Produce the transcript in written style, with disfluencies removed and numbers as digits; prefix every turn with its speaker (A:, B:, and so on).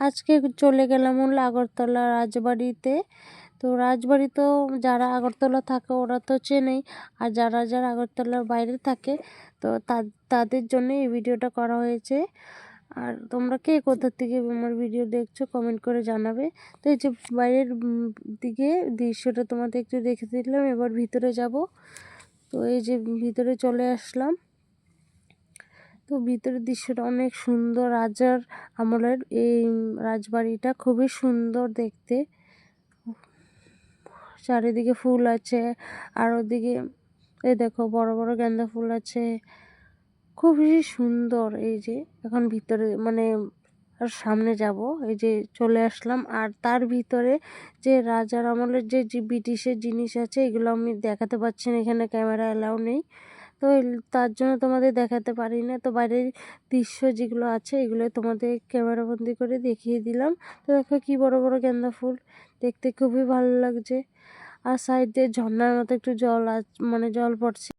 A: আজকে চলে গেলাম হলো আগরতলা রাজবাড়িতে। তো রাজবাড়ি তো যারা আগরতলা থাকে ওরা তো চেনেই, আর যারা যারা আগরতলার বাইরে থাকে তো তাদের জন্য এই ভিডিওটা করা হয়েছে। আর তোমরা কে কোথা থেকে আমার ভিডিও দেখছো কমেন্ট করে জানাবে। তো এই যে বাইরের দিকে দৃশ্যটা তোমাদের একটু দেখে দিলাম, এবার ভিতরে যাব। তো এই যে ভিতরে চলে আসলাম। তো ভিতরের দৃশ্যটা অনেক সুন্দর, রাজার আমলের এই রাজবাড়িটা খুবই সুন্দর দেখতে। চারিদিকে ফুল আছে, আর ওদিকে এই দেখো বড় বড় গাঁদা ফুল আছে, খুবই সুন্দর। এই যে এখন ভিতরে মানে আর সামনে যাব, এই যে চলে আসলাম। আর তার ভিতরে যে রাজার আমলের যে ব্রিটিশের জিনিস আছে এগুলো আমি দেখাতে পারছি না, এখানে ক্যামেরা অ্যালাউ নেই, তো তার জন্য তোমাদের দেখাতে পারি না। তো বাইরের দৃশ্য যেগুলো আছে এগুলো তোমাদের ক্যামেরা বন্দি করে দেখিয়ে দিলাম। তো দেখো কি বড় বড় গাঁদা ফুল, দেখতে খুবই ভালো লাগছে। আর সাইড দিয়ে ঝর্ণার মতো একটু জল মানে জল পড়ছে।